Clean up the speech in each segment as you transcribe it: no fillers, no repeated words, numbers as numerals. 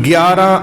11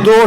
2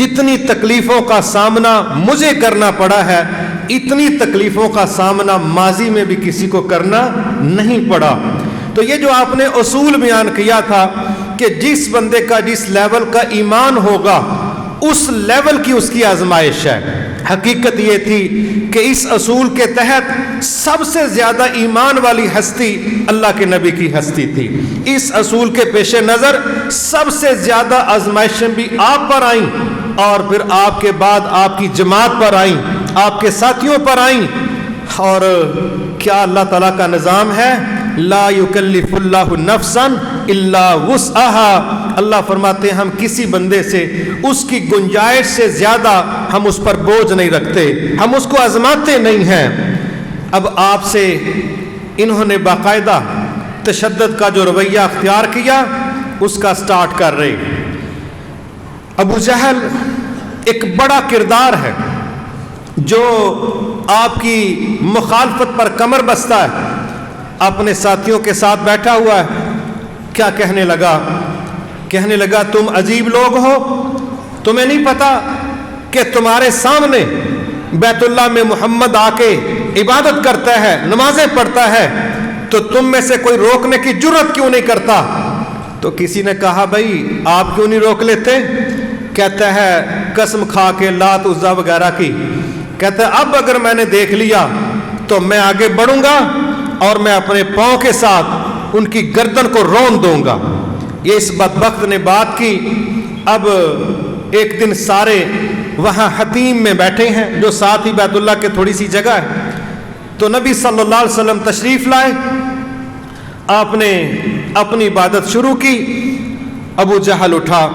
جتنی تکلیفوں کا سامنا مجھے کرنا پڑا ہے اتنی تکلیفوں کا سامنا ماضی میں بھی کسی کو کرنا نہیں پڑا۔ تو یہ جو آپ نے اصول بیان کیا تھا کہ جس بندے کا جس لیول کا ایمان ہوگا اس لیول کی اس کی آزمائش ہے، حقیقت یہ تھی کہ اس اصول کے تحت سب سے زیادہ ایمان والی ہستی اللہ کے نبی کی ہستی تھی۔ اس اصول کے پیش نظر سب سے زیادہ آزمائشیں بھی آپ پر آئیں اور پھر آپ کے بعد آپ کی جماعت پر آئیں، آپ کے ساتھیوں پر آئیں۔ اور کیا اللہ تعالیٰ کا نظام ہے، لا یکلف اللہ نفسا الا وسعها، اللہ فرماتے ہیں ہم کسی بندے سے اس کی گنجائش سے زیادہ ہم اس پر بوجھ نہیں رکھتے، ہم اس کو آزماتے نہیں ہیں۔ اب آپ سے انہوں نے باقاعدہ تشدد کا جو رویہ اختیار کیا اس کا سٹارٹ کر رہے۔ ابو جہل ایک بڑا کردار ہے جو آپ کی مخالفت پر کمر بستہ ہے، اپنے ساتھیوں کے ساتھ بیٹھا ہوا ہے۔ کیا کہنے لگا تم عجیب لوگ ہو، تمہیں نہیں پتا کہ تمہارے سامنے بیت اللہ میں محمد آ کے عبادت کرتا ہے، نمازیں پڑھتا ہے، تو تم میں سے کوئی روکنے کی جرت کیوں نہیں کرتا؟ تو کسی نے کہا بھائی آپ کیوں نہیں روک لیتے؟ کہتا ہے قسم کھا کے لات عزا وغیرہ کی، کہتا ہے اب اگر میں نے دیکھ لیا تو میں آگے بڑھوں گا اور میں اپنے پاؤں کے ساتھ ان کی گردن کو رون دوں گا۔ یہ اس بدبخت نے بات کی۔ اب ایک دن سارے وہاں حتیم میں بیٹھے ہیں جو ساتھ ہی بیت اللہ کے تھوڑی سی جگہ ہے، تو نبی صلی اللہ علیہ وسلم تشریف لائے، آپ نے اپنی عبادت شروع کی۔ ابو جہل اٹھا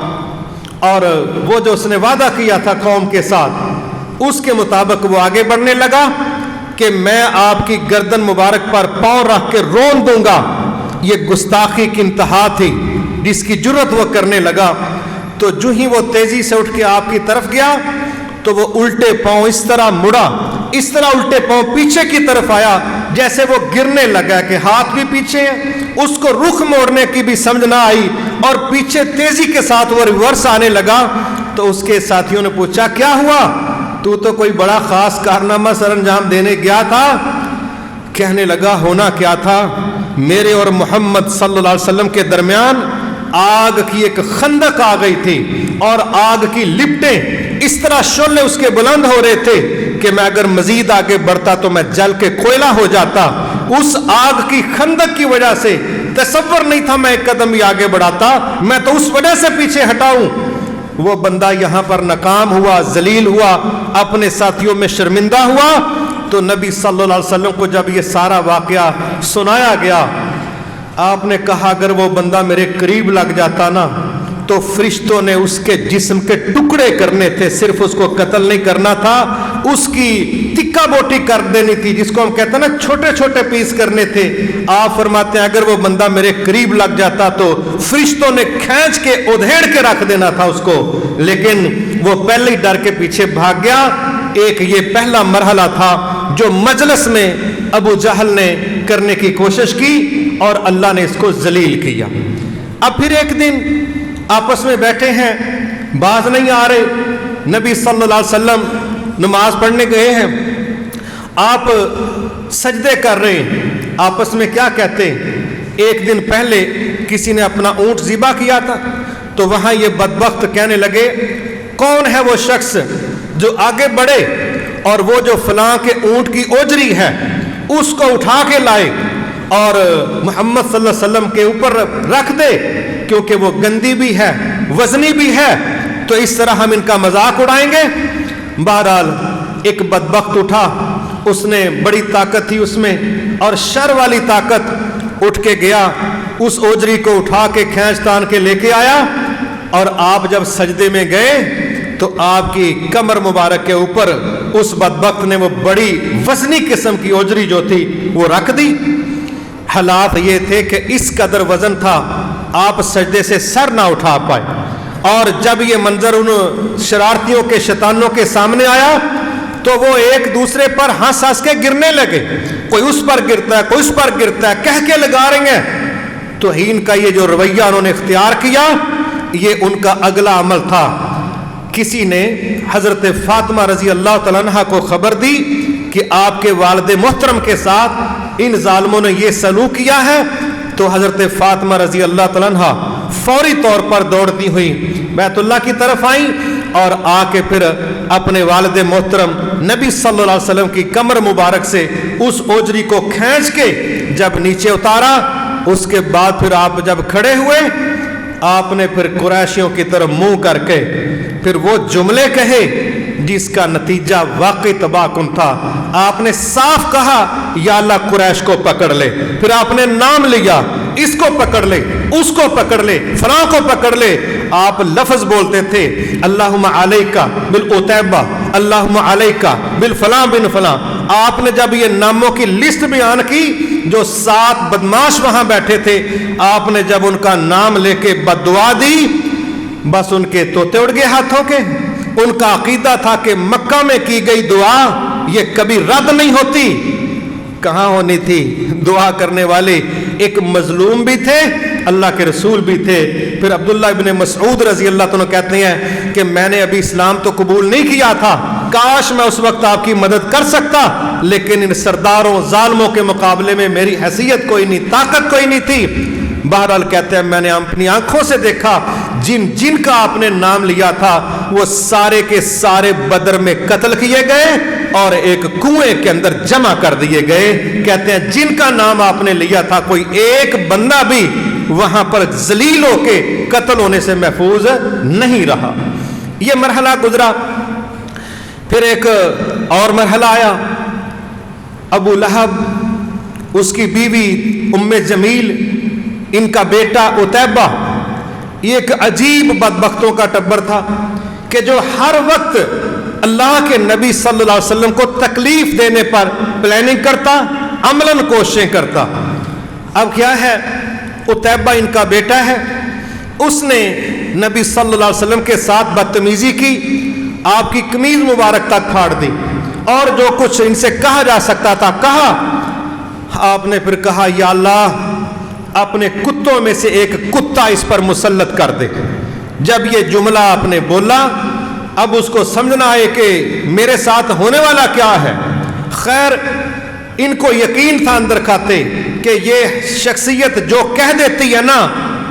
اور وہ جو اس نے وعدہ کیا تھا قوم کے ساتھ اس کے مطابق وہ آگے بڑھنے لگا کہ میں آپ کی گردن مبارک پر پاؤں رکھ کے رون دوں گا۔ یہ گستاخی کی انتہا تھی جس کی جرت وہ کرنے لگا۔ تو جو ہی وہ تیزی سے اٹھ کے آپ کی طرف گیا تو وہ الٹے پاؤں اس طرح مڑا، اس طرح الٹے پاؤں پیچھے کی طرف آیا جیسے وہ گرنے لگا کہ ہاتھ بھی پیچھے ہیں۔ اس کو رخ موڑنے کی بھی سمجھ نہ آئی اور پیچھے تیزی کے ساتھ وہ ریورس آنے لگا۔ تو اس کے ساتھیوں نے پوچھا کیا ہوا؟ تو کوئی بڑا خاص کارنامہ سر انجام دینے گیا تھا؟ کہنے لگا ہونا کیا تھا، میرے اور محمد صلی اللہ علیہ وسلم کے درمیان آگ کی ایک خندق آ گئی تھی اور آگ کی لپٹیں اس طرح شعلے اس کے بلند ہو رہے تھے کہ میں اگر مزید آگے بڑھتا تو میں جل کے کوئلہ ہو جاتا۔ اس آگ کی خندق کی وجہ سے تصور نہیں تھا میں ایک قدم بھی آگے بڑھاتا، میں تو اس وجہ سے پیچھے ہٹاؤں۔ وہ بندہ یہاں پر ناکام ہوا، ذلیل ہوا، اپنے ساتھیوں میں شرمندہ ہوا۔ تو نبی صلی اللہ علیہ وسلم کو جب یہ سارا واقعہ سنایا گیا، آپ نے کہا اگر وہ بندہ میرے قریب لگ جاتا نا تو فرشتوں نے اس کے جسم کے ٹکڑے کرنے تھے، صرف اس کو قتل نہیں کرنا تھا، اس کی تکا بوٹی کر دینی تھی، جس کو ہم کہتے ہیں نا چھوٹے چھوٹے پیس کرنے تھے۔ آپ فرماتے ہیں اگر وہ بندہ میرے قریب لگ جاتا تو فرشتوں نے کھینچ کے ادھیڑ کے رکھ دینا تھا اس کو، لیکن وہ پہلے ہی ڈر کے پیچھے بھاگ گیا۔ ایک یہ پہلا مرحلہ تھا جو مجلس میں ابو جہل نے کرنے کی کوشش کی اور اللہ نے اس کو ذلیل کیا۔ اب پھر ایک دن آپس میں بیٹھے ہیں، باز نہیں آ رہے، نبی صلی اللہ علیہ وسلم نماز پڑھنے گئے ہیں، آپ سجدے کر رہے ہیں، آپس میں کیا کہتے ہیں؟ ایک دن پہلے کسی نے اپنا اونٹ ذبح کیا تھا، تو وہاں یہ بدبخت کہنے لگے کون ہے وہ شخص جو آگے بڑھے اور وہ جو فلاں کے اونٹ کی اوجری ہے اس کو اٹھا کے لائے اور محمد صلی اللہ علیہ وسلم کے اوپر رکھ دے، کیونکہ وہ گندی بھی ہے، وزنی بھی ہے، تو اس طرح ہم ان کا مذاق اڑائیں گے۔ بہرحال ایک بدبخت اٹھا، اس نے بڑی طاقت تھی اس میں اور شر والی طاقت، اٹھ کے گیا اس اوجری کو اٹھا کے کھینچ تان کے لے کے آیا، اور آپ جب سجدے میں گئے تو آپ کی کمر مبارک کے اوپر اس بدبخت نے وہ بڑی وزنی قسم کی اوجری جو تھی وہ رکھ دی۔ حالات یہ تھے کہ اس قدر وزن تھا آپ سجدے سے سر نہ اٹھا پائے، اور جب یہ منظر ان شرارتیوں کے شیطانوں کے سامنے آیا تو وہ ایک دوسرے پر ہنس ہنس کے گرنے لگے، کوئی اس پر گرتا ہے کوئی اس پر گرتا ہے، کہہ کے لگا رہے ہیں۔ توہین کا یہ جو رویہ انہوں نے اختیار کیا، یہ ان کا اگلا عمل تھا کسی نے حضرت فاطمہ رضی اللہ تعالیٰ عنہ کو خبر دی کہ آپ کے والد محترم کے ساتھ ان ظالموں نے یہ سلوک کیا ہے، تو حضرت فاطمہ رضی اللہ تعالیٰ عنہ فوری طور پر دوڑتی ہوئی بیت اللہ کی طرف آئیں اور آ کے پھر اپنے والد محترم نبی صلی اللہ علیہ وسلم کی کمر مبارک سے اس اوجری کو کھینچ کے جب نیچے اتارا، اس کے بعد پھر آپ جب کھڑے ہوئے، آپ نے پھر قریشیوں کی طرف منہ کر کے پھر وہ جملے کہے جس کا نتیجہ واقعی تباہ کن تھا۔ آپ نے صاف کہا یا اللہ قریش کو پکڑ لے، پھر آپ نے نام لیا، اس کو پکڑ لے، اس کو پکڑ لے، فلاں کو پکڑ لے۔ آپ لفظ بولتے تھے اللہم علیکہ بالعتیبہ، اللہم علیکہ بالفلاں بن فلاں۔ آپ نے جب یہ ناموں کی لسٹ بیان کی، جو 7 بدماش وہاں بیٹھے تھے، آپ نے جب ان کا نام لے کے بد دعا دی، بس ان کے طوطے اڑ گئے ہاتھوں کے۔ ان کا عقیدہ تھا کہ مکہ میں کی گئی دعا یہ کبھی رد نہیں ہوتی۔ کہاں ہونی تھی؟ دعا کرنے والے ایک مظلوم بھی تھے، اللہ کے رسول بھی تھے۔ پھر عبداللہ ابن مسعود رضی اللہ عنہ کہتے ہیں کہ میں نے ابھی اسلام تو قبول نہیں کیا تھا، کاش میں اس وقت آپ کی مدد کر سکتا، لیکن ان سرداروں ظالموں کے مقابلے میں میری حیثیت کوئی نہیں، طاقت کوئی نہیں تھی۔ بہرحال کہتے ہیں میں نے اپنی آنکھوں سے دیکھا جن جن کا آپ نے نام لیا تھا وہ سارے کے سارے بدر میں قتل کیے گئے اور ایک کنویں کے اندر جمع کر دیے گئے۔ کہتے ہیں جن کا نام آپ نے لیا تھا کوئی ایک بندہ بھی وہاں پر ذلیل ہو کے قتل ہونے سے محفوظ نہیں رہا۔ یہ مرحلہ گزرا۔ پھر ایک اور مرحلہ آیا، ابو لہب، اس کی بیوی ام جمیل، ان کا بیٹا عتیبہ، یہ ایک عجیب بدبختوں کا ٹبر تھا کہ جو ہر وقت اللہ کے نبی صلی اللہ علیہ وسلم کو تکلیف دینے پر پلاننگ کرتا، عملاً کوششیں کرتا۔ اب کیا ہے، عتیبہ ان کا بیٹا ہے، اس نے نبی صلی اللہ علیہ وسلم کے ساتھ بدتمیزی کی، آپ کی قمیض مبارک تک پھاڑ دی اور جو کچھ ان سے کہا جا سکتا تھا کہا۔ آپ نے پھر کہا یا اللہ اپنے کتوں میں سے ایک کتا اس پر مسلط کر دے۔ جب یہ جملہ آپ نے بولا، اب اس کو سمجھنا ہے کہ میرے ساتھ ہونے والا کیا ہے۔ خیر ان کو یقین تھا اندر کھاتے کہ یہ شخصیت جو کہہ دیتی ہے نا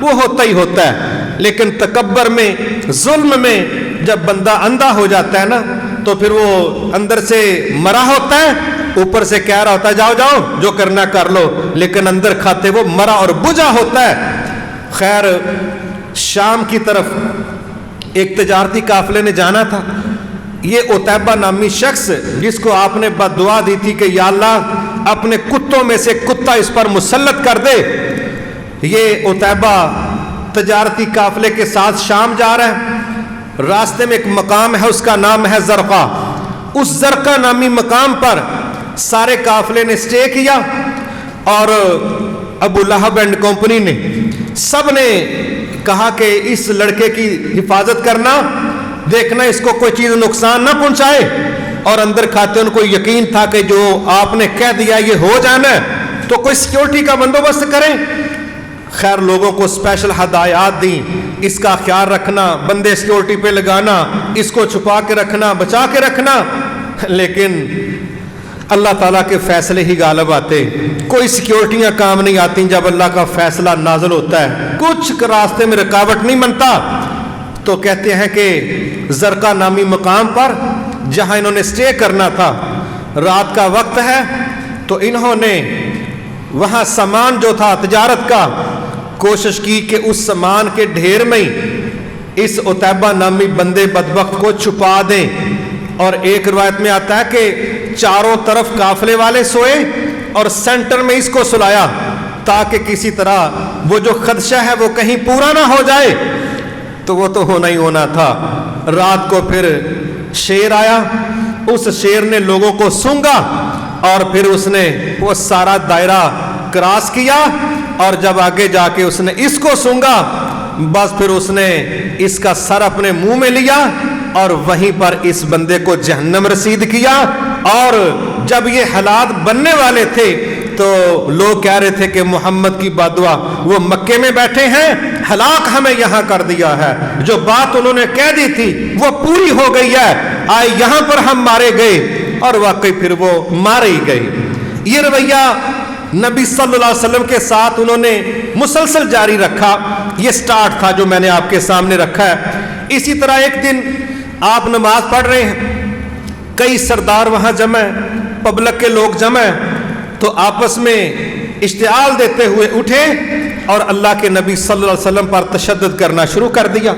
وہ ہوتا ہی ہوتا ہے، لیکن تکبر میں، ظلم میں جب بندہ اندھا ہو جاتا ہے نا تو پھر وہ اندر سے مرا ہوتا ہے، اوپر سے کہہ رہا ہوتا ہے جاؤ جاؤ جو کرنا کر لو، لیکن اندر کھاتے وہ مرا اور بجھا ہوتا ہے۔ خیر شام کی طرف ایک تجارتی قافلے نے جانا تھا۔ یہ عتیبہ نامی شخص جس کو آپ نے بد دعا دی تھی کہ یا اللہ اپنے کتوں میں سے کتا اس پر مسلط کر دے، یہ عتیبہ تجارتی قافلے کے ساتھ شام جا رہا ہے۔ راستے میں ایک مقام ہے، اس کا نام ہے زرقہ۔ اس زرقہ نامی مقام پر سارے قافلے نے سٹے کیا اور ابو لہب اینڈ کمپنی نے سب نے کہا کہ اس لڑکے کی حفاظت کرنا، دیکھنا اس کو کوئی چیز نقصان نہ پہنچائے، اور اندر کھاتے ان کو یقین تھا کہ جو آپ نے کہہ دیا یہ ہو جانا ہے تو کوئی سیکیورٹی کا بندوبست کریں۔ خیر لوگوں کو اسپیشل ہدایات دیں، اس کا خیال رکھنا، بندے سیکیورٹی پہ لگانا، اس کو چھپا کے رکھنا، بچا کے رکھنا، لیکن اللہ تعالیٰ کے فیصلے ہی غالب آتے۔ کوئی سیکیورٹیاں کام نہیں آتی جب اللہ کا فیصلہ نازل ہوتا ہے، کچھ راستے میں رکاوٹ نہیں بنتا۔ تو کہتے ہیں کہ زرقہ نامی مقام پر جہاں انہوں نے سٹے کرنا تھا، رات کا وقت ہے، تو انہوں نے وہاں سامان جو تھا تجارت کا کوشش کی کہ اس سامان کے ڈھیر میں اس عتیبہ نامی بندے بدبخت کو چھپا دیں۔ اور ایک روایت میں آتا ہے کہ چاروں طرف قافلے والے سوئے اور سینٹر میں اس کو سلایا تاکہ کسی طرح وہ جو خدشہ ہے وہ کہیں پورا نہ ہو جائے۔ تو وہ تو ہونا ہی ہونا تھا۔ رات کو پھر شیر آیا، اس شیر نے لوگوں کو سونگا اور پھر اس نے وہ سارا دائرہ کراس کیا، اور جب آگے جا کے اس نے اس کو سونگا، بس پھر اس نے اس کا سر اپنے منہ میں لیا اور وہیں پر اس بندے کو جہنم رسید کیا۔ اور جب یہ حالات بننے والے تھے تو لوگ کہہ رہے تھے کہ محمد کی بددعا، وہ مکے میں بیٹھے ہیں، ہلاک ہمیں یہاں کر دیا ہے، جو بات انہوں نے کہہ دی تھی وہ پوری ہو گئی ہے، آئے یہاں پر ہم مارے گئے، اور واقعی پھر وہ مارے ہی گئے۔ یہ رویہ نبی صلی اللہ علیہ وسلم کے ساتھ انہوں نے مسلسل جاری رکھا۔ یہ سٹارٹ تھا جو میں نے آپ کے سامنے رکھا ہے۔ اسی طرح ایک دن آپ نماز پڑھ رہے ہیں، کئی سردار وہاں جمع ہیں، پبلک کے لوگ جمع ہیں، تو آپس میں اشتعال دیتے ہوئے اٹھے اور اللہ کے نبی صلی اللہ علیہ وسلم پر تشدد کرنا شروع کر دیا۔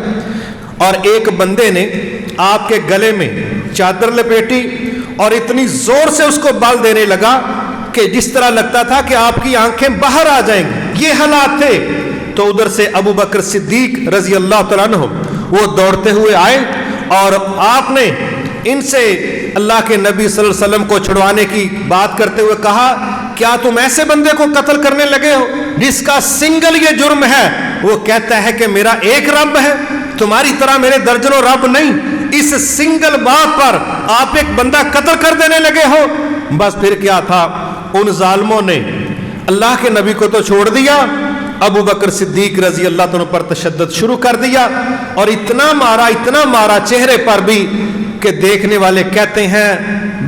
اور ایک بندے نے آپ کے گلے میں چادر لپیٹی اور اتنی زور سے اس کو بال دینے لگا کہ جس طرح لگتا تھا کہ آپ کی آنکھیں باہر آ جائیں گی۔ یہ حالات تھے۔ تو ادھر سے ابو بکر صدیق رضی اللہ تعالیٰ عنہ وہ دوڑتے ہوئے آئے اور آپ نے ان سے اللہ کے نبی صلی اللہ علیہ وسلم کو چھڑوانے کی بات کرتے ہوئے کہا، کیا تم ایسے بندے کو قتل کرنے لگے ہو جس کا سنگل یہ جرم ہے، وہ کہتا ہے کہ میرا ایک رب ہے، تمہاری طرح میرے درجنوں رب نہیں، اس سنگل بات پر آپ ایک بندہ قتل کر دینے لگے ہو؟ بس پھر کیا تھا، ان ظالموں نے اللہ کے نبی کو تو چھوڑ دیا، ابو بکر صدیق رضی اللہ عنہ پر تشدد شروع کر دیا، اور اتنا مارا چہرے پر بھی کہ دیکھنے والے کہتے ہیں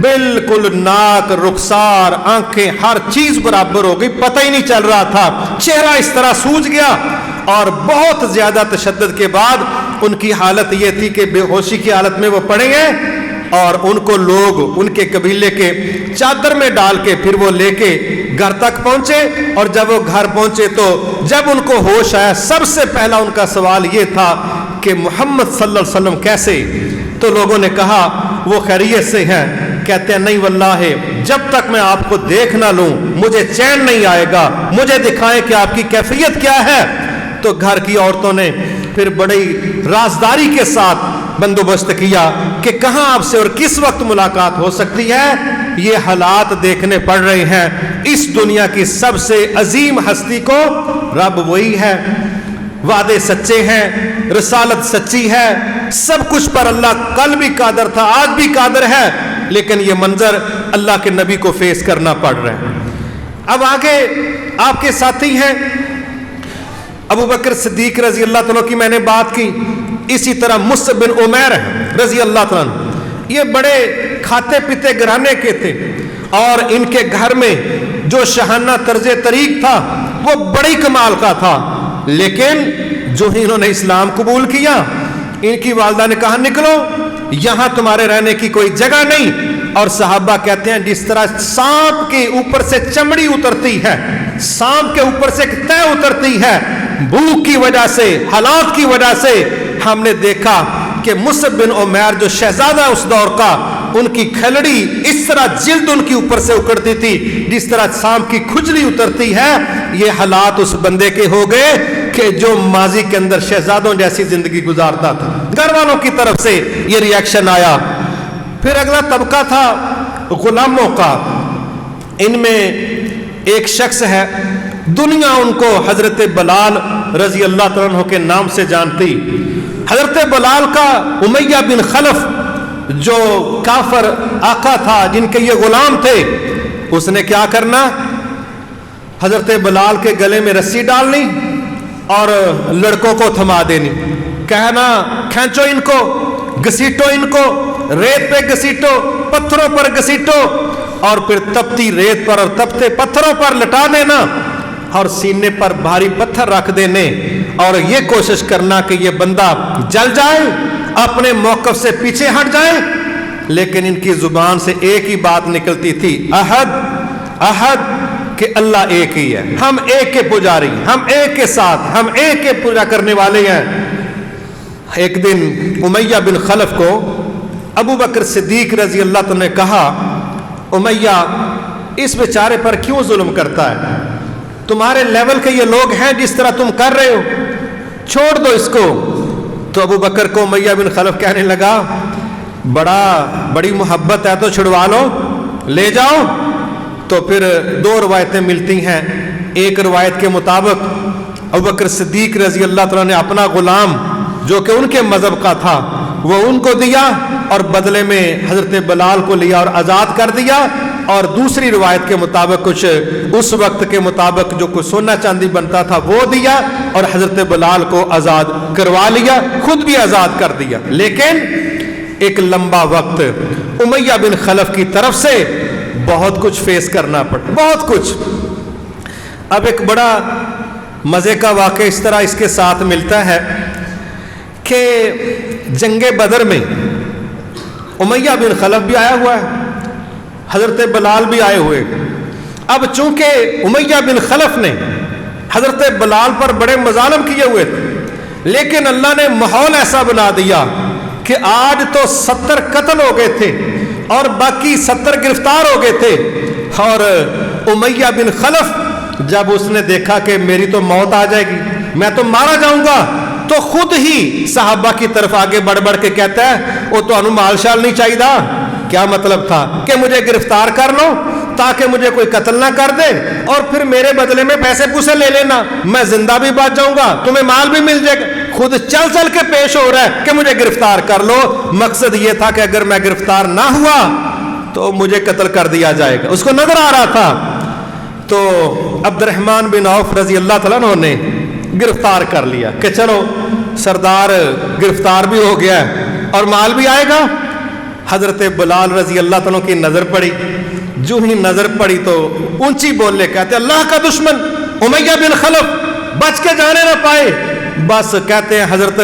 بالکل ناک، رخسار، آنکھیں، ہر چیز برابر ہو گئی، پتہ ہی نہیں چل رہا تھا، چہرہ اس طرح سوج گیا۔ اور بہت زیادہ تشدد کے بعد ان کی حالت یہ تھی کہ بے ہوشی کی حالت میں وہ پڑے ہیں، اور ان کو لوگ ان کے قبیلے کے چادر میں ڈال کے پھر وہ لے کے گھر تک پہنچے، اور جب وہ گھر پہنچے تو جب ان کو ہوش آیا، سب سے پہلا ان کا سوال یہ تھا کہ محمد صلی اللہ علیہ وسلم کیسے؟ تو لوگوں نے کہا وہ خیریت سے ہیں۔ کہتے ہیں نہیں واللہ، جب تک میں آپ کو دیکھ نہ لوں مجھے چین نہیں آئے گا، مجھے دکھائیں کہ آپ کی کیفیت کیا ہے۔ تو گھر کی عورتوں نے پھر بڑی رازداری کے ساتھ بندوبست کیا کہ کہاں آپ سے اور کس وقت ملاقات ہو سکتی ہے۔ یہ حالات دیکھنے پڑ رہے ہیں، اس دنیا کی سب سے عظیم ہستی کو رب وہی ہے، وعدے سچے ہیں، رسالت سچی ہے، سب کچھ پر اللہ کل بھی قادر تھا، آج بھی قادر ہے، لیکن یہ منظر اللہ کے نبی کو فیس کرنا پڑ رہا ہے۔ اب آگے آپ کے ساتھی ہیں ابو بکر صدیق رضی اللہ عنہ کی میں نے بات کی، اسی طرح مصعب بن عمیر رضی اللہ عنہ، یہ بڑے کھاتے پیتے گھرانے کے تھے، اور ان کے گھر میں جو شاہانہ طرز طریق تھا وہ بڑی کمال کا تھا، لیکن جو ہی انہوں نے اسلام قبول کیا، ان کی والدہ نے کہا نکلو، یہاں تمہارے رہنے کی کوئی جگہ نہیں۔ اور صحابہ کہتے ہیں جس طرح سانپ کے اوپر سے چمڑی اترتی ہے، سانپ کے اوپر سے طے اترتی ہے، بھوک کی وجہ سے، حالات کی وجہ سے، ہم نے دیکھا کہ مصعب بن عمیر جو شہزادہ اس دور کا، ان کی کھلڑی اس طرح جلد ان کی اوپر سے اکڑتی تھی جس طرح سانپ کی کھجلی اترتی ہے۔ یہ حالات اس بندے کے ہو گئے کہ جو ماضی کے اندر شہزادوں جیسی زندگی گزارتا تھا۔ گھر والوں کی طرف سے یہ ریاکشن آیا۔ پھر اگلا طبقہ تھا غلاموں کا، ان میں ایک شخص ہے، دنیا ان کو حضرت بلال رضی اللہ عنہ کے نام سے جانتی۔ حضرت بلال کا امیہ بن خلف جو کافر آقا تھا، جن کے یہ غلام تھے، اس نے کیا کرنا، حضرت بلال کے گلے میں رسی ڈالنی اور لڑکوں کو تھما دینی، کہنا کھینچو ان کو، گھسیٹو ان کو، ریت پہ گھسیٹو، پتھروں پر گھسیٹو، اور پھر تپتی ریت پر اور تپتے پتھروں پر لٹا دینا، اور سینے پر بھاری پتھر رکھ دینے، اور یہ کوشش کرنا کہ یہ بندہ جل جائے، اپنے موقف سے پیچھے ہٹ جائے۔ لیکن ان کی زبان سے ایک ہی بات نکلتی تھی، احد احد، کہ اللہ ایک ہی ہے، ہم ایک کے پجاری، ہم ایک کے ساتھ، ہم ایک کے پوجا کرنے والے ہیں۔ ایک دن امیہ بن خلف کو ابو بکر صدیق رضی اللہ عنہ نے کہا، امیہ اس بیچارے پر کیوں ظلم کرتا ہے؟ تمہارے لیول کے یہ لوگ ہیں جس طرح تم کر رہے ہو، چھوڑ دو اس کو۔ تو ابو بکر کو امیہ بن خلف کہنے لگا، بڑی محبت ہے تو چھڑوا لو، لے جاؤ۔ تو پھر دو روایتیں ملتی ہیں۔ ایک روایت کے مطابق ابو بکر صدیق رضی اللہ عنہ نے اپنا غلام جو کہ ان کے مذہب کا تھا وہ ان کو دیا، اور بدلے میں حضرت بلال کو لیا اور آزاد کر دیا۔ اور دوسری روایت کے مطابق کچھ اس وقت کے مطابق جو کچھ سونا چاندی بنتا تھا وہ دیا اور حضرت بلال کو آزاد کروا لیا، خود بھی آزاد کر دیا۔ لیکن ایک لمبا وقت امیہ بن خلف کی طرف سے بہت کچھ فیس کرنا پڑا، بہت کچھ۔ اب ایک بڑا مزے کا واقعہ اس طرح اس کے ساتھ ملتا ہے کہ جنگ بدر میں امیہ بن خلف بھی آیا ہوا ہے، حضرت بلال بھی آئے ہوئے۔ اب چونکہ امیہ بن خلف نے حضرت بلال پر بڑے مظالم کیے ہوئے تھے، لیکن اللہ نے ماحول ایسا بنا دیا کہ آج تو 70 قتل ہو گئے تھے اور باقی 70 گرفتار ہو گئے تھے، اور امیہ بن خلف جب اس نے دیکھا کہ میری تو موت آ جائے گی، میں تو مارا جاؤں گا، تو خود ہی صحابہ کی طرف آگے بڑھ بڑھ کے کہتا ہے وہ تو انو مال شال نہیں چاہیے۔ کیا مطلب تھا کہ مجھے گرفتار کر لو تاکہ مجھے کوئی قتل نہ کر دے اور پھر میرے بدلے میں پیسے پوسے لے لینا، میں زندہ بھی بچ جاؤں گا، تمہیں مال بھی مل جائے گا۔ خود چل چل کے پیش ہو رہا ہے کہ مجھے گرفتار کر لو۔ مقصد یہ تھا کہ اگر میں گرفتار نہ ہوا تو مجھے قتل کر دیا جائے گا، اس کو نظر آ رہا تھا۔ تو عبد الرحمن بن عوف رضی اللہ تعالیٰ عنہ نے گرفتار کر لیا کہ چلو سردار گرفتار بھی ہو گیا ہے اور مال بھی آئے گا۔ حضرت بلال رضی اللہ تعالیٰ کی نظر پڑی، جو ہی نظر پڑی تو اونچی بولے، کہتے اللہ کا دشمن امیہ بن خلف بچ کے جانے نہ پائے۔ بس کہتے ہیں حضرت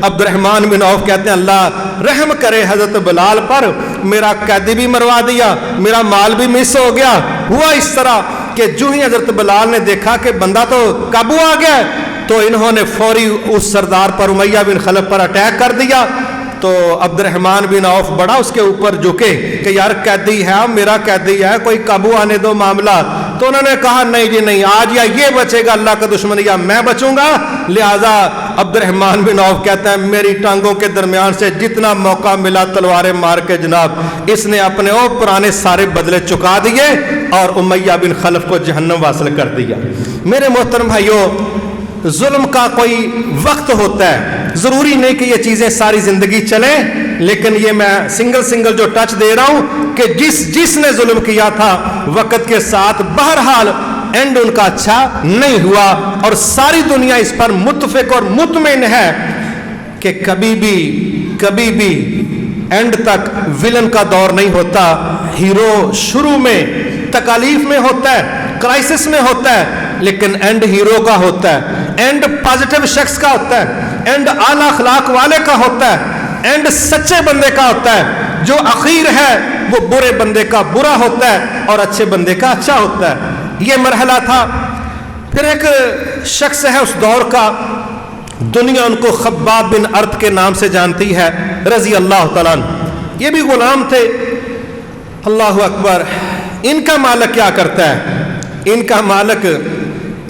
عبد الرحمن بن عوف کہتے ہیں اللہ رحم کرے حضرت بلال پر، میرا قیدی بھی مروا دیا، میرا مال بھی مس ہو گیا۔ ہوا اس طرح کہ جو ہی حضرت بلال نے دیکھا کہ بندہ تو قابو آ گیا ہے، تو انہوں نے فوری اس سردار پر امیہ بن خلف پر اٹیک کر دیا۔ تو عبد الرحمن بن عوف بڑا اس کے اوپر جھکے کہ یار قیدی ہے، میرا قیدی ہے، کوئی قابو آنے دو معاملہ۔ تو انہوں نے کہا نہیں جی نہیں، آج یا یہ بچے گا اللہ کا دشمن یا میں بچوں گا۔ لہذا عبد الرحمن بن عوف کہتا ہے میری ٹانگوں کے درمیان سے جتنا موقع ملا تلواریں مار کے جناب اس نے اپنے او پرانے سارے بدلے چکا دیے اور امیہ بن خلف کو جہنم واصل کر دیا۔ میرے محترم بھائیو، ظلم کا کوئی وقت ہوتا ہے، ضروری نہیں کہ یہ چیزیں ساری زندگی چلیں، لیکن یہ میں سنگل جو ٹچ دے رہا ہوں کہ جس نے ظلم کیا تھا وقت کے ساتھ بہرحال اینڈ ان کا اچھا نہیں ہوا، اور ساری دنیا اس پر متفق اور مطمئن ہے کہ کبھی بھی اینڈ تک ویلن کا دور نہیں ہوتا۔ ہیرو شروع میں تکالیف میں ہوتا ہے، کرائسس میں ہوتا ہے، لیکن اینڈ ہیرو کا ہوتا ہے، اینڈ پازیٹیو شخص کا ہوتا ہے، اینڈ اعلیٰ اخلاق والے کا ہوتا ہے، اینڈ سچے بندے کا ہوتا ہے۔ جو اخیر ہے وہ برے بندے کا برا ہوتا ہے اور اچھے بندے کا اچھا ہوتا ہے۔ یہ مرحلہ تھا۔ پھر ایک شخص ہے اس دور کا، دنیا ان کو خباب بن ارت کے نام سے جانتی ہے رضی اللہ تعالیٰ عنہ۔ یہ بھی غلام تھے، اللہ اکبر۔ ان کا مالک کیا کرتا ہے؟ ان کا مالک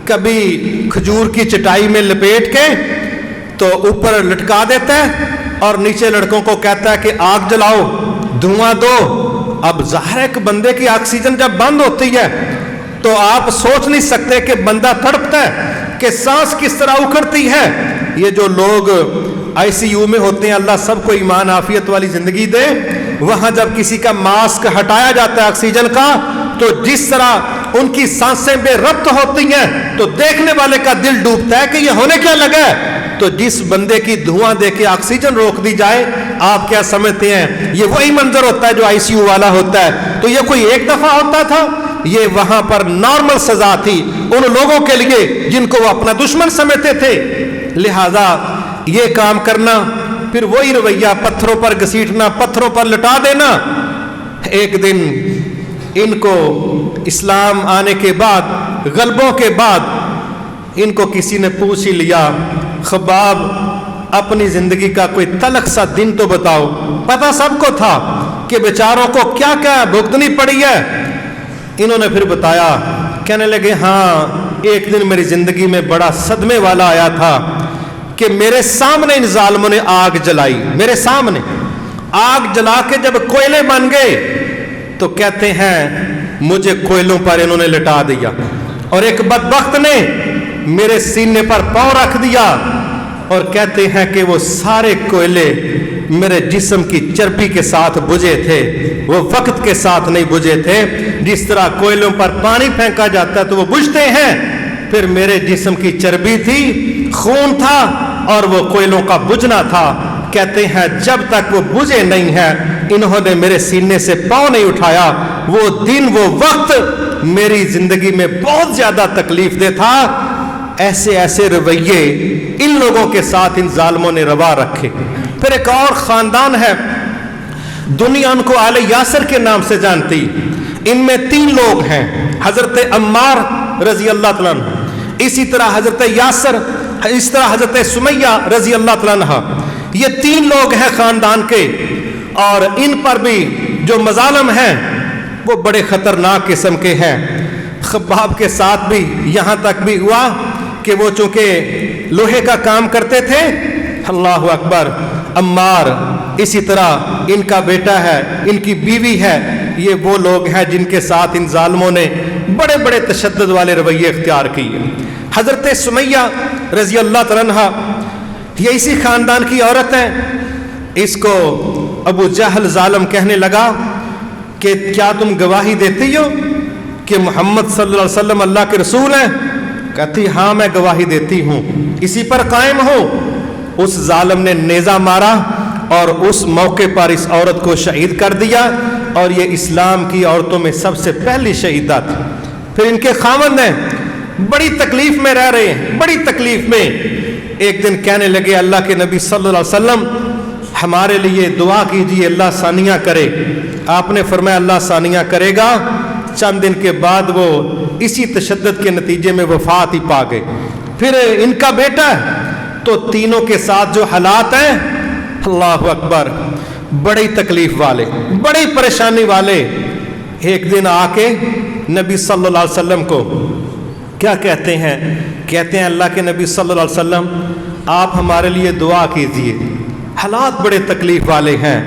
کبھی کھجور کی چٹائی میں لپیٹ کے تو اوپر لٹکا دیتا ہے اور نیچے لڑکوں کو کہتا ہے کہ آگ جلاؤ، دھواں دو۔ اب ظاہر ایک بندے کی آکسیجن جب بند ہوتی ہے تو آپ سوچ نہیں سکتے کہ بندہ تڑپتا ہے، کہ سانس کس طرح اکھڑتی ہے۔ یہ جو لوگ آئی سی یو میں ہوتے ہیں، اللہ سب کو ایمان عافیت والی زندگی دے، وہاں جب کسی کا ماسک ہٹایا جاتا ہے آکسیجن کا تو جس طرح ان کی سانسیں بے ربط ہوتی ہیں تو دیکھنے والے کا دل ڈوبتا ہے کہ یہ ہونے کیا لگا ہے۔ تو جس بندے کی دھواں دے کے آکسیجن روک دی جائے، آپ کیا سمجھتے ہیں؟ یہ وہی منظر ہوتا ہے جو آئی سی یو والا ہوتا ہے۔ تو یہ کوئی ایک دفعہ ہوتا تھا، یہ وہاں پر نارمل سزا تھی ان لوگوں کے لیے جن کو وہ اپنا دشمن سمجھتے تھے۔ لہذا یہ کام کرنا، پھر وہی رویہ، پتھروں پر گھسیٹنا، پتھروں پر لٹا دینا۔ ایک دن ان کو اسلام آنے کے بعد، غلبوں کے بعد، ان کو کسی نے پوچھ ہی لیا خباب اپنی زندگی کا کوئی تلخ سا دن تو بتاؤ۔ پتہ سب کو تھا کہ بیچاروں کو کیا کیا بھگتنی پڑی ہے۔ انہوں نے پھر بتایا، کہنے لگے ہاں ایک دن میری زندگی میں بڑا صدمے والا آیا تھا کہ میرے سامنے ان ظالموں نے آگ جلائی، میرے سامنے آگ جلا کے جب کوئلے بن گئے تو کہتے ہیں مجھے کوئلوں پر انہوں نے لٹا دیا، اور ایک بدبخت نے میرے سینے پر پاؤں رکھ دیا، اور کہتے ہیں کہ وہ سارے کوئلے میرے جسم کی چربی کے ساتھ بجھے تھے، وہ وقت کے ساتھ نہیں بجھے تھے۔ جس طرح کوئلوں پر پانی پھینکا جاتا ہے تو وہ بجھتے ہیں، پھر میرے جسم کی چربی تھی، خون تھا، اور وہ کوئلوں کا بجھنا تھا۔ کہتے ہیں جب تک وہ بجھے نہیں ہیں انہوں نے میرے سینے سے پاؤں نہیں اٹھایا۔ وہ دن وہ وقت میری زندگی میں بہت زیادہ تکلیف دہ تھا۔ ایسے ایسے رویے ان لوگوں کے ساتھ ان ظالموں نے روا رکھے۔ پھر ایک اور خاندان ہے، دنیا ان کو آل یاسر کے نام سے جانتی۔ ان میں 3 لوگ ہیں، حضرت عمار رضی اللہ تعالیٰ عنہ، اسی طرح حضرت یاسر، اس طرح حضرت سمیہ رضی اللہ تعالیٰ عنہ۔ یہ 3 لوگ ہیں خاندان کے، اور ان پر بھی جو مظالم ہیں وہ بڑے خطرناک قسم کے ہیں۔ خباب کے ساتھ بھی یہاں تک بھی ہوا کہ وہ چونکہ لوہے کا کام کرتے تھے، اللہ اکبر، عمار اسی طرح ان کا بیٹا ہے، ان کی بیوی ہے، یہ وہ لوگ ہیں جن کے ساتھ ان ظالموں نے بڑے بڑے تشدد والے رویے اختیار کیے۔ حضرت سمیہ رضی اللہ تعالیٰ عنہ یہ اسی خاندان کی عورت ہے۔ اس کو ابو جہل ظالم کہنے لگا کہ کیا تم گواہی دیتی ہو کہ محمد صلی اللہ علیہ وسلم اللہ کے رسول ہیں؟ کہتی ہاں میں گواہی دیتی ہوں، اسی پر قائم ہوں۔ اس ظالم نے نیزہ مارا اور اس موقع پر اس عورت کو شہید کر دیا، اور یہ اسلام کی عورتوں میں سب سے پہلی شہیدہ تھی۔ پھر ان کے خاوند ہیں، بڑی تکلیف میں رہ رہے ہیں، بڑی تکلیف میں۔ ایک دن کہنے لگے اللہ کے نبی صلی اللہ علیہ وسلم ہمارے لیے دعا کیجیے اللہ ثانیہ کرے۔ آپ نے فرمایا اللہ ثانیہ کرے گا۔ چند دن کے بعد وہ اسی تشدد کے نتیجے میں وفات ہی پا گئے۔ پھر ان کا بیٹا ہے، تو تینوں کے ساتھ جو حالات ہیں اللہ اکبر، بڑی تکلیف والے، بڑی پریشانی والے۔ ایک دن آ کے نبی صلی اللہ علیہ وسلم کو کیا کہتے ہیں؟ کہتے ہیں اللہ کے نبی صلی اللہ علیہ وسلم آپ ہمارے لیے دعا کیجیے، حالات بڑے تکلیف والے ہیں۔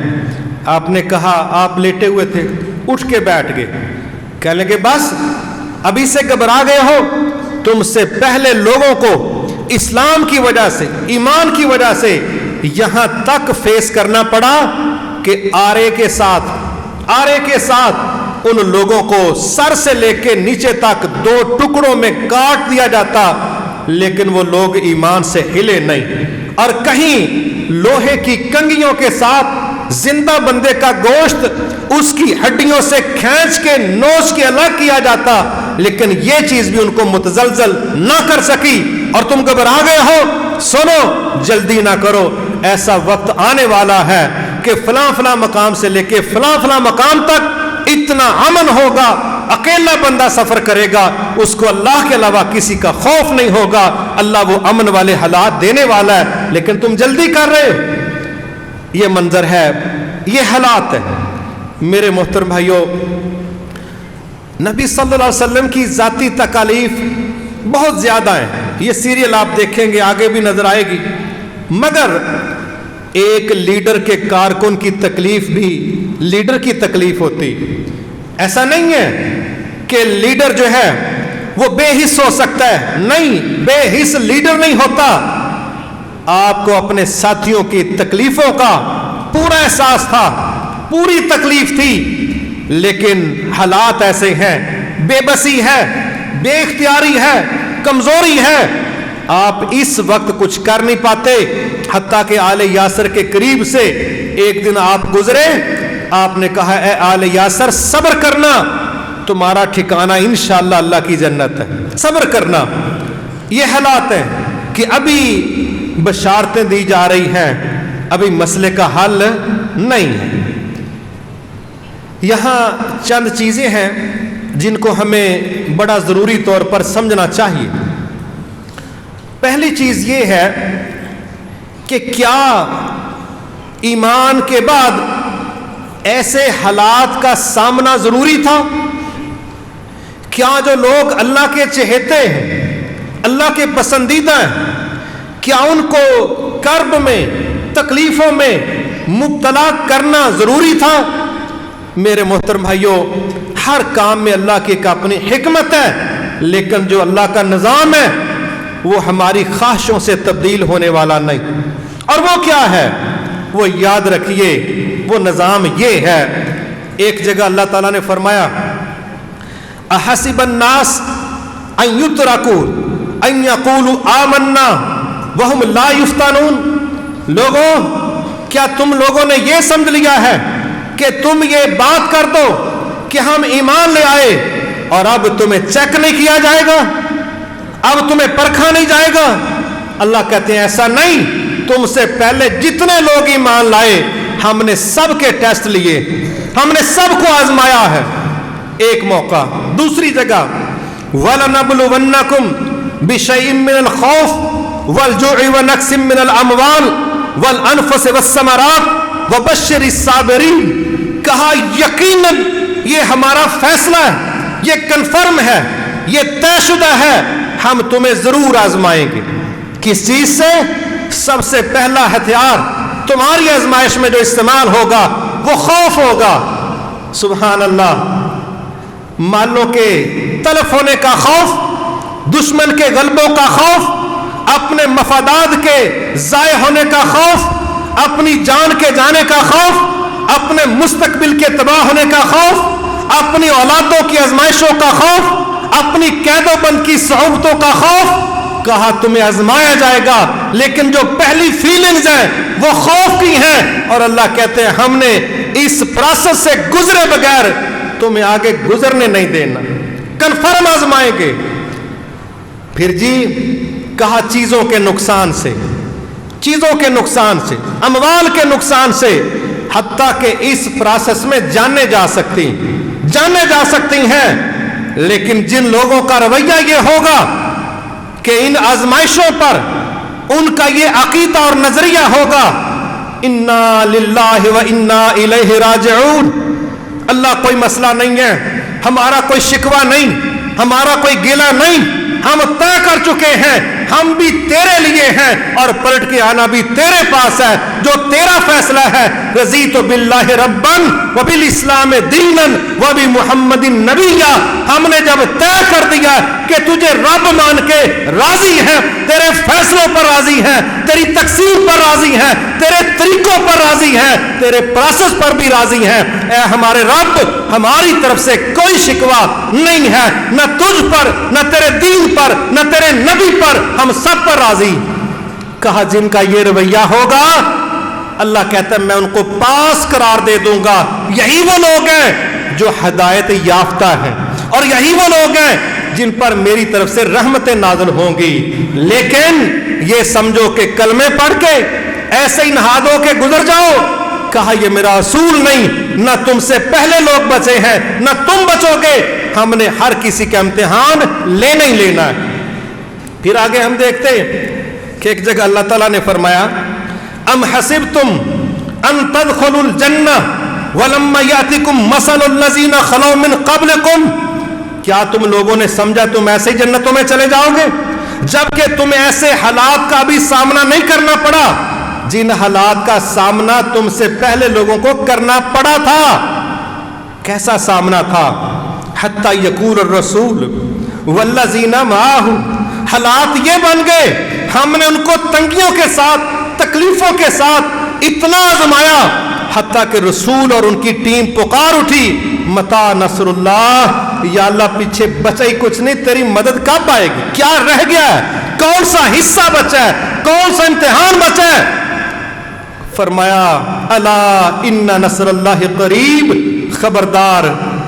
آپ نے کہا آپ لیٹے ہوئے تھے، اٹھ کے بیٹھ گئے، کہنے لگے بس ابھی سے گھبرا گئے ہو؟ تم سے پہلے لوگوں کو اسلام کی وجہ سے، ایمان کی وجہ سے یہاں تک فیس کرنا پڑا کہ آرے کے ساتھ ان لوگوں کو سر سے لے کے نیچے تک 2 ٹکڑوں میں کاٹ دیا جاتا، لیکن وہ لوگ ایمان سے ہلے نہیں۔ اور کہیں لوہے کی کنگھیوں کے ساتھ زندہ بندے کا گوشت اس کی ہڈیوں سے کھینچ کے نوچ کے الگ کیا جاتا، لیکن یہ چیز بھی ان کو متزلزل نہ کر سکی۔ اور تم گھبرا گئے ہو؟ سنو، جلدی نہ کرو، ایسا وقت آنے والا ہے کہ فلاں فلاں مقام سے لے کے فلاں فلاں مقام تک اتنا امن ہوگا، اکیلا بندہ سفر کرے گا، اس کو اللہ کے علاوہ کسی کا خوف نہیں ہوگا، اللہ وہ امن والے حالات دینے والا ہے، لیکن تم جلدی کر رہے ہو۔ یہ منظر ہے، یہ حالات ہے۔ میرے محترم بھائیوں، نبی صلی اللہ علیہ وسلم کی ذاتی تکالیف بہت زیادہ ہیں، یہ سیریل آپ دیکھیں گے آگے بھی نظر آئے گی، مگر ایک لیڈر کے کارکن کی تکلیف بھی لیڈر کی تکلیف ہوتی۔ ایسا نہیں ہے کہ لیڈر جو ہے وہ بے حس ہو سکتا ہے، نہیں، بے حس لیڈر نہیں ہوتا۔ آپ کو اپنے ساتھیوں کی تکلیفوں کا پورا احساس تھا، پوری تکلیف تھی، لیکن حالات ایسے ہیں، بے بسی ہے، بے اختیاری ہے، کمزوری ہے، آپ اس وقت کچھ کر نہیں پاتے۔ حتیٰ کہ آل یاسر کے قریب سے ایک دن آپ گزرے، آپ نے کہا اے آل یاسر صبر کرنا، تمہارا ٹھکانہ انشاءاللہ اللہ کی جنت ہے، صبر کرنا۔ یہ حالات ہیں کہ ابھی بشارتیں دی جا رہی ہیں، ابھی مسئلے کا حل نہیں ہے۔ یہاں چند چیزیں ہیں جن کو ہمیں بڑا ضروری طور پر سمجھنا چاہیے۔ پہلی چیز یہ ہے کہ کیا ایمان کے بعد ایسے حالات کا سامنا ضروری تھا؟ کیا جو لوگ اللہ کے چہیتے ہیں، اللہ کے پسندیدہ ہیں، کیا ان کو کرب میں، تکلیفوں میں مبتلا کرنا ضروری تھا؟ میرے محترم بھائیوں، ہر کام میں اللہ کی ایک اپنی حکمت ہے، لیکن جو اللہ کا نظام ہے وہ ہماری خواہشوں سے تبدیل ہونے والا نہیں۔ اور وہ کیا ہے؟ وہ یاد رکھیے وہ نظام یہ ہے. ایک جگہ اللہ تعالیٰ نے فرمایا احسب الناس ان یترکوا ان یقولوا آمنا وہم لا یفتنون. لوگوں کیا تم لوگوں نے یہ سمجھ لیا ہے کہ تم یہ بات کر دو کہ ہم ایمان لے آئے اور اب تمہیں چیک نہیں کیا جائے گا, اب تمہیں پرکھا نہیں جائے گا؟ اللہ کہتے ہیں ایسا نہیں, تم سے پہلے جتنے لوگ ایمان لائے ہم نے سب کے ٹیسٹ لیے, ہم نے سب کو آزمایا ہے. ایک موقع. دوسری جگہ وَلَنَبْلُوَنَّكُمْ بِشَيْءٍ مِّنَ الْخَوْفِ وَالْجُوعِ وَنَقْصٍ مِّنَ الْأَمْوَالِ وَالْأَنفُسِ وَالثَّمَرَاتِ وَبَشِّرِ الصَّابِرِينَ. کہا یقیناً یہ ہمارا فیصلہ ہے, یہ کنفرم ہے, یہ طے شدہ ہے, ہم تمہیں ضرور آزمائیں گے. کس چیز سے؟ سب سے پہلا ہتھیار تمہاری آزمائش میں جو استعمال ہوگا وہ خوف ہوگا. سبحان اللہ. مالوں کے تلف ہونے کا خوف, دشمن کے غلبوں کا خوف, اپنے مفادات کے ضائع ہونے کا خوف, اپنی جان کے جانے کا خوف, اپنے مستقبل کے تباہ ہونے کا خوف, اپنی اولادوں کی آزمائشوں کا خوف, اپنی قید و بند کی صعوبتوں کا خوف. کہا تمہیں آزمایا جائے گا, لیکن جو پہلی فیلنگز ہیں وہ خوف کی ہیں, اور اللہ کہتے ہیں ہم نے اس پروسیس سے گزرے بغیر تمہیں آگے گزرنے نہیں دینا, کنفرم آزمائیں گے. پھر جی کہا چیزوں کے نقصان سے, چیزوں کے نقصان سے, اموال کے نقصان سے, حتیٰ کہ اس پروسیس میں جانے جا سکتی ہیں. لیکن جن لوگوں کا رویہ یہ ہوگا کہ ان آزمائشوں پر ان کا یہ عقیدہ اور نظریہ ہوگا انا للہ و انا الیہ راجعون, اللہ کوئی مسئلہ نہیں ہے, ہمارا کوئی شکوہ نہیں, ہمارا کوئی گلہ نہیں, ہم طے کر چکے ہیں, ہم بھی تیرے لیے ہیں اور پلٹ کے آنا بھی تیرے پاس ہے, جو تیرا فیصلہ ہے. رضیت باللہ ربا وبالاسلام دینا وبمحمد نبیا. ہم نے جب طے کر دیا کہ تجھے رب مان کے راضی ہیں, تیرے فیصلوں پر راضی ہیں, تیری تقسیم پر راضی ہیں, تیرے طریقوں پر راضی ہیں, تیرے پروسیس پر بھی راضی ہیں, اے ہمارے رب ہماری طرف سے کوئی شکوہ نہیں ہے, نہ تجھ پر, نہ تیرے دین پر, نہ تیرے نبی پر, ہم سب پر راضی. کہا جن کا یہ رویہ ہوگا اللہ کہتا ہے میں ان کو پاس قرار دے دوں گا. یہی وہ لوگ ہیں جو ہدایت یافتہ ہیں, اور یہی وہ لوگ ہیں جن پر میری طرف سے رحمتیں نازل ہوں گی. لیکن یہ سمجھو کہ کلمے پڑھ کے ایسے ہی نہا دھو کے گزر جاؤ. کہا یہ میرا اصول نہیں, نہ تم سے پہلے لوگ بچے ہیں نہ تم بچو گے, ہم نے ہر کسی کا امتحان لینا ہی لینا ہے. پھر آگے ہم دیکھتے ہیں کہ ایک جگہ اللہ تعالیٰ نے فرمایا ام حسبتم ان تدخلوا الجنہ ولما یاتکم مثل الذین خلو من قبلکم. کیا تم لوگوں نے سمجھا تم ایسے ہی جنتوں میں چلے جاؤ گے جبکہ تمہیں ایسے حالات کا بھی سامنا نہیں کرنا پڑا جن حالات کا سامنا تم سے پہلے لوگوں کو کرنا پڑا تھا. کیسا سامنا تھا؟ حتی یقول الرسول والذین معہ. حالات یہ بن گئے ہم نے ان کو تنگیوں کے ساتھ, تکلیفوں کے ساتھ اتنا آزمایا حتیٰ کہ رسول اور ان کی ٹیم پکار اٹھی متا نصر اللہ, یا اللہ پیچھے بچا ہی کچھ نہیں, تیری مدد کب آئے گی, کیا رہ گیا ہے, کون سا حصہ بچا ہے, کون سا امتحان بچا ہے. فرمایا الا ان نصر اللہ قریب, خبردار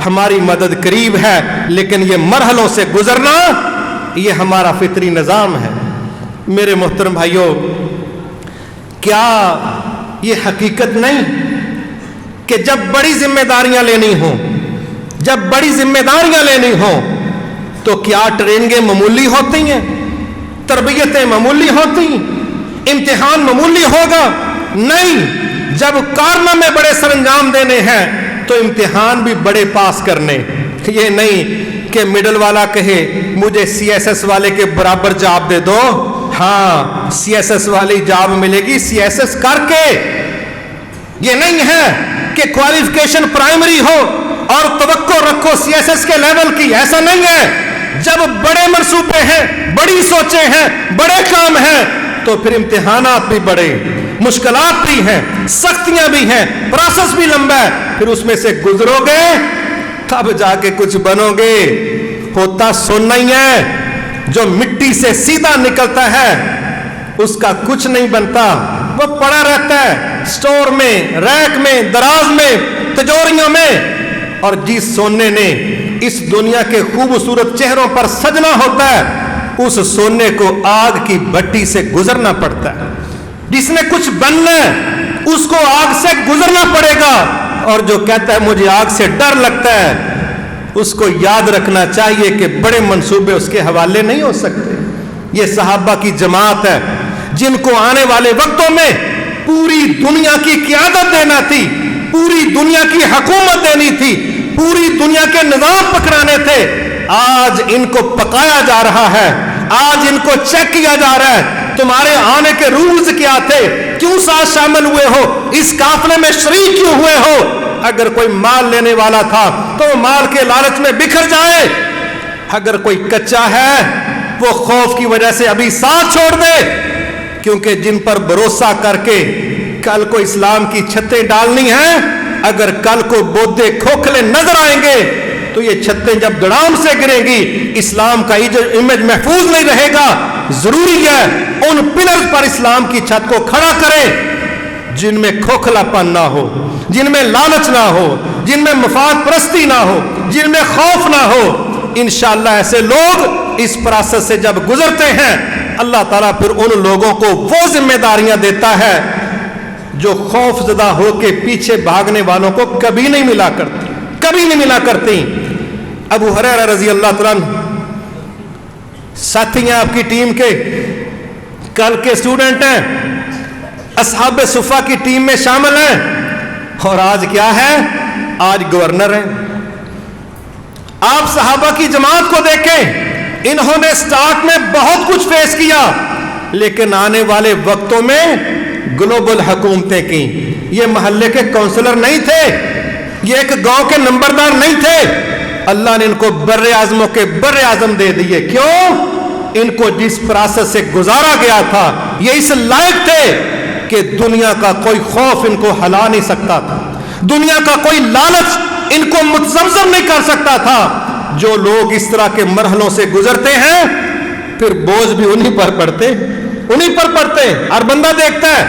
ہماری مدد قریب ہے, لیکن یہ مرحلوں سے گزرنا یہ ہمارا فطری نظام ہے. میرے محترم بھائیوں, کیا یہ حقیقت نہیں کہ جب بڑی ذمہ داریاں لینی ہوں, جب بڑی ذمہ داریاں لینی ہوں تو کیا ٹریننگیں معمولی ہوتی ہیں, تربیتیں معمولی ہوتی ہیں, امتحان معمولی ہوگا؟ نہیں. جب کارنامے بڑے سر انجام دینے ہیں تو امتحان بھی بڑے پاس کرنے. یہ نہیں کہ مڈل والا کہے مجھے سی ایس ایس والے کے برابر جاب دے دو, ہاں سی ایس ایس والی جاب ملے گی سی ایس ایس کر کے. یہ نہیں ہے کہ کوالیفیکیشن پرائمری ہو اور توقع رکھو سی ایس ایس کے لیول کی, ایسا نہیں ہے. جب بڑے منصوبے ہیں, بڑی سوچیں ہیں, بڑے کام ہیں تو پھر امتحانات بھی بڑے, مشکلات بھی ہیں، سختیاں بھی ہیں، پروسیس بھی لمبا ہے، پھر اس میں سے گزرو گے تب جا کے کچھ بنو گے۔ ہوتا سونا ہی ہے، جو مٹی سے سیدھا نکلتا ہے اس کا کچھ نہیں بنتا، وہ پڑا رہتا ہے سٹور میں، ریک میں، دراز میں، تجوریوں میں۔ اور جس سونے نے اس دنیا کے خوبصورت چہروں پر سجنا ہوتا ہے، اس سونے کو آگ کی بھٹی سے گزرنا پڑتا ہے۔ جس نے کچھ بننا ہے اس کو آگ سے گزرنا پڑے گا، اور جو کہتا ہے مجھے آگ سے ڈر لگتا ہے، اس کو یاد رکھنا چاہیے کہ بڑے منصوبے اس کے حوالے نہیں ہو سکتے۔ یہ صحابہ کی جماعت ہے جن کو آنے والے وقتوں میں پوری دنیا کی قیادت دینا تھی، پوری دنیا کی حکومت دینی تھی، پوری دنیا کے نظام پکڑانے تھے۔ آج ان کو پکایا جا رہا ہے، آج ان کو چیک کیا جا رہا ہے، تمہارے آنے کے رولز کیا تھے، کیوں ساتھ شامل ہوئے ہو، اس قافلے میں شریک کیوں ہوئے ہو۔ اگر کوئی مال لینے والا تھا تو وہ مال کے لالچ میں بکھر جائے، اگر کوئی کچا ہے وہ خوف کی وجہ سے ابھی ساتھ چھوڑ دے، کیونکہ جن پر بھروسہ کر کے کل کو اسلام کی چھتیں ڈالنی ہیں، اگر کل کو بودے کھوکھلے نظر آئیں گے تو یہ چھتیں جب دڑام سے گریں گی اسلام کا امیج محفوظ نہیں رہے گا۔ ضروری ہے ان پلرز پر اسلام کی چھت کو کھڑا کریں جن میں کھوکھلا پن نہ ہو، جن میں لالچ نہ ہو، جن میں مفاد پرستی نہ ہو، جن میں خوف نہ ہو۔ انشاءاللہ ایسے لوگ اس پروسیس سے جب گزرتے ہیں، اللہ تعالیٰ پھر ان لوگوں کو وہ ذمہ داریاں دیتا ہے جو خوف زدہ ہو کے پیچھے بھاگنے والوں کو کبھی نہیں ملا کرتی، کبھی نہیں ملا کرتی۔ ابو ہریرہ رضی اللہ تعالیٰ ساتھی ہیں آپ کی ٹیم کے، کل کے اسٹوڈنٹ ہیں، اصحاب صفہ کی ٹیم میں شامل ہیں، اور آج کیا ہے؟ آج گورنر ہیں۔ آپ صحابہ کی جماعت کو دیکھیں، انہوں نے سٹارٹ میں بہت کچھ فیس کیا، لیکن آنے والے وقتوں میں گلوبل حکومتیں کی۔ یہ محلے کے کونسلر نہیں تھے، یہ ایک گاؤں کے نمبردار نہیں تھے، اللہ نے ان کو بر اعظموں کے بر اعظم دے دیے۔ کیوں؟ ان کو جس پروسیس سے گزارا گیا تھا یہ اس لائق تھے کہ دنیا کا کوئی خوف ان کو ہلا نہیں سکتا تھا، دنیا کا کوئی لالچ ان کو متزمزم نہیں کر سکتا تھا۔ جو لوگ اس طرح کے مرحلوں سے گزرتے ہیں پھر بوجھ بھی انہی پر پڑتے، انہی پر پڑتے۔ ہر بندہ دیکھتا ہے،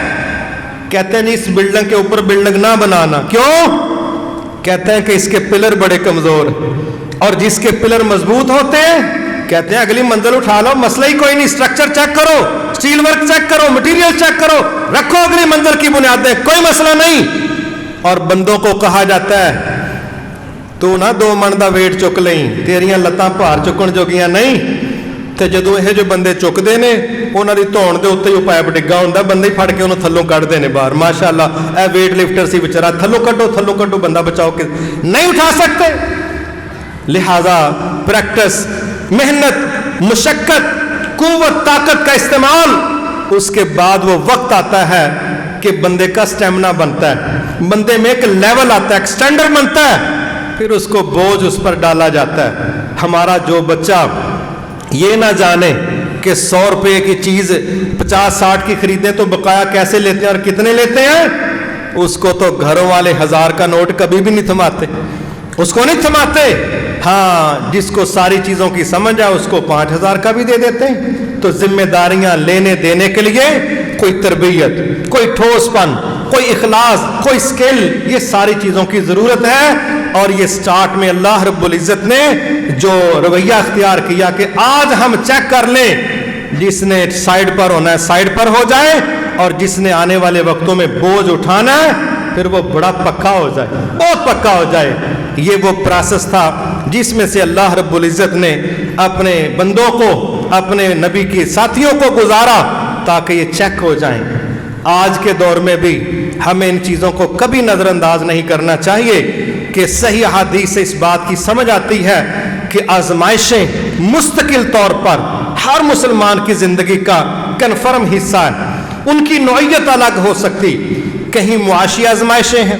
کہتے ہیں نہیں اس بلڈنگ کے اوپر بلڈنگ نہ بنانا، کیوں؟ کہتے ہیں کہ اس کے پلر بڑے کمزور، اور جس کے پلر مضبوط ہوتے ہیں کہتے ہیں اگلی منزل اٹھا لو، مسئلہ ہی کوئی نہیں، اسٹرکچر چیک کرو، سٹیل ورک چیک کرو، مٹیریل چیک کرو، رکھو اگلی منزل کی بنیادیں، کوئی مسئلہ نہیں۔ اور بندوں کو کہا جاتا ہے تو نہ 2 من دا ویٹ چک لیں، تیریاں لتاں بھار چکن جوگیاں نہیں۔ تے جدوں یہ جو بندے چکتے نے انہاں دی دھون دے اوتے ہی پائپ ڈگا ہوندا، بندے پھڑ کے انہوں تھلوں کڈھدے نے باہر، ماشاءاللہ اے ویٹ لفٹر سی بیچارہ، تھلوں کڈو بندہ بچاؤ کے نہیں اٹھا سکتے۔ لہذا پریکٹس، محنت، مشقت، قوت، طاقت کا استعمال، اس کے بعد وہ وقت آتا ہے کہ بندے کا سٹیمنا بنتا ہے، بندے میں ایک لیول آتا ہے، ایک سٹینڈرڈ بنتا ہے، پھر اس کو بوجھ اس پر ڈالا جاتا ہے۔ ہمارا جو بچہ یہ نہ جانے کہ 100 روپے کی چیز 50-60 کی خریدیں تو بقایا کیسے لیتے ہیں اور کتنے لیتے ہیں، اس کو تو گھروں والے 1000 کا نوٹ کبھی بھی نہیں تھماتے، اس کو نہیں تھماتے۔ ہاں جس کو ساری چیزوں کی سمجھ ہے اس کو 5000 کا بھی دے دیتے ہیں۔ تو ذمہ داریاں لینے دینے کے لیے کوئی تربیت، کوئی ٹھوس پن، کوئی اخلاص، کوئی سکل، یہ ساری چیزوں کی ضرورت ہے۔ اور یہ سٹارٹ میں اللہ رب العزت نے جو رویہ اختیار کیا کہ آج ہم چیک کر لیں، جس نے سائیڈ پر ہونا ہے سائیڈ پر ہو جائے، اور جس نے آنے والے وقتوں میں بوجھ اٹھانا ہے پھر وہ بڑا پکا ہو جائے، بہت پکا ہو جائے۔ یہ وہ پروسیس تھا جس میں سے اللہ رب العزت نے اپنے بندوں کو، اپنے نبی کے ساتھیوں کو گزارا تاکہ یہ چیک ہو جائیں۔ آج کے دور میں بھی ہمیں ان چیزوں کو کبھی نظر انداز نہیں کرنا چاہیے کہ صحیح حدیث سے اس بات کی سمجھ آتی ہے کہ آزمائشیں مستقل طور پر ہر مسلمان کی زندگی کا کنفرم حصہ ہے، ان کی نوعیت الگ ہو سکتی، کہیں معاشی آزمائشیں ہیں،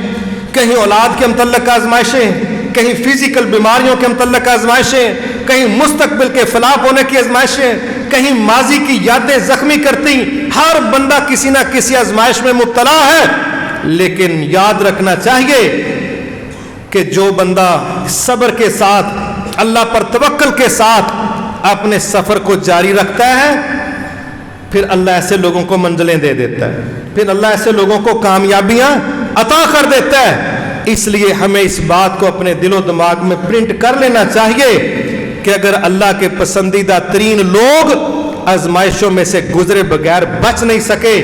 کہیں اولاد کے متعلق آزمائشیں ہیں، کہیں فزیکل بیماریوں کے متعلق آزمائشیں ہیں، کہیں مستقبل کے فلاح ہونے کی آزمائشیں ہیں، کہیں ماضی کی یادیں زخمی کرتی. ہر بندہ کسی نہ کسی آزمائش میں مبتلا ہے، لیکن یاد رکھنا چاہیے کہ جو بندہ صبر کے ساتھ، اللہ پر توکل کے ساتھ اپنے سفر کو جاری رکھتا ہے، پھر اللہ ایسے لوگوں کو منزلیں دے دیتا ہے، پھر اللہ ایسے لوگوں کو کامیابیاں عطا کر دیتا ہے. اس لیے ہمیں اس بات کو اپنے دل و دماغ میں پرنٹ کر لینا چاہیے کہ اگر اللہ کے پسندیدہ ترین لوگ آزمائشوں میں سے گزرے بغیر بچ نہیں سکے،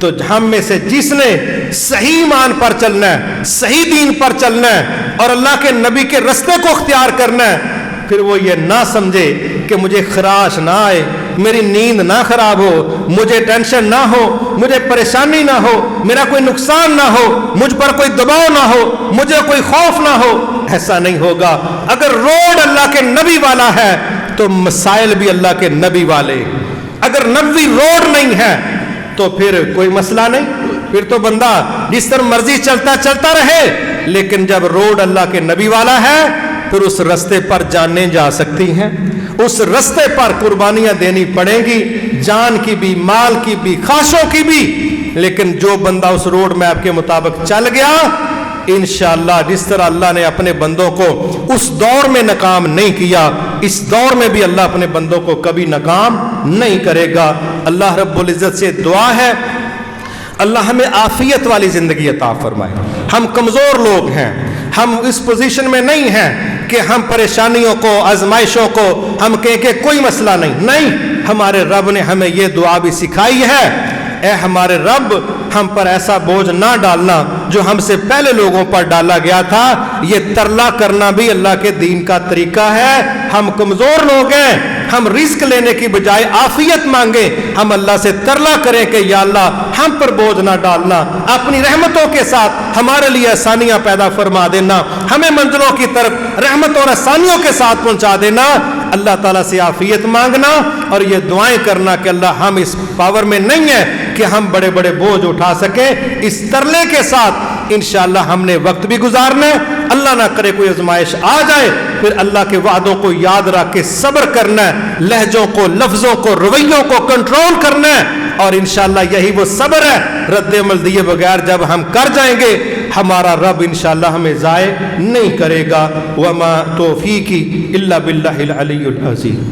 تو ہم میں سے جس نے صحیح ایمان پر چلنا ہے، صحیح دین پر چلنا ہے اور اللہ کے نبی کے رستے کو اختیار کرنا ہے، پھر وہ یہ نہ سمجھے کہ مجھے خراش نہ آئے، میری نیند نہ خراب ہو، مجھے ٹینشن نہ ہو، مجھے پریشانی نہ ہو، میرا کوئی نقصان نہ ہو، مجھ پر کوئی دباؤ نہ ہو، مجھے کوئی خوف نہ ہو. ایسا نہیں ہوگا. اگر روڈ اللہ کے نبی والا ہے تو مسائل بھی اللہ کے نبی والے. اگر نبوی روڈ نہیں ہے تو پھر کوئی مسئلہ نہیں، پھر تو بندہ جس طرح مرضی چلتا رہے. لیکن جب روڈ اللہ کے نبی والا ہے پھر اس رستے پر جانیں جا سکتی ہیں، اس رستے پر قربانیاں دینی پڑیں گی، جان کی بھی، مال کی بھی، خواہشوں کی بھی. لیکن جو بندہ اس روڈ میپ کے مطابق چل گیا، انشاءاللہ جس طرح اللہ نے اپنے بندوں کو اس دور میں ناکام نہیں کیا، اس دور میں بھی اللہ اپنے بندوں کو کبھی ناکام نہیں کرے گا. اللہ رب العزت سے دعا ہے اللہ ہمیں عافیت والی زندگی عطا فرمائے. ہم کمزور لوگ ہیں، ہم اس پوزیشن میں نہیں ہیں کہ ہم پریشانیوں کو، آزمائشوں کو ہم کہیں کہ کوئی مسئلہ نہیں. ہمارے رب نے ہمیں یہ دعا بھی سکھائی ہے، اے ہمارے رب ہم پر ایسا بوجھ نہ ڈالنا جو ہم سے پہلے لوگوں پر ڈالا گیا تھا. یہ ترلا کرنا بھی اللہ کے دین کا طریقہ ہے. ہم کمزور لوگ ہیں، ہم رزق لینے کی بجائے عافیت مانگیں، ہم اللہ سے ترلا کریں کہ یا اللہ ہم پر بوجھ نہ ڈالنا، اپنی رحمتوں کے ساتھ ہمارے لیے آسانیاں پیدا فرما دینا، ہمیں منزلوں کی طرف رحمت اور آسانیوں کے ساتھ پہنچا دینا. اللہ تعالیٰ سے عافیت مانگنا اور یہ دعائیں کرنا کہ اللہ ہم اس پاور میں نہیں ہیں کہ ہم بڑے بڑے بوجھ اٹھا سکیں. اس ترلے کے ساتھ انشاءاللہ ہم نے وقت بھی گزارنا ہے. اللہ نہ کرے کوئی آزمائش آ جائے، پھر اللہ کے وعدوں کو یاد رکھ کے صبر کرنا ہے، لہجوں کو، لفظوں کو، رویوں کو کنٹرول کرنا ہے. اور انشاءاللہ یہی وہ صبر ہے رد عمل دیے بغیر جب ہم کر جائیں گے ہمارا رب انشاءاللہ ہمیں ضائع نہیں کرے گا. وما توفیقی الا باللہ العلی العظیم.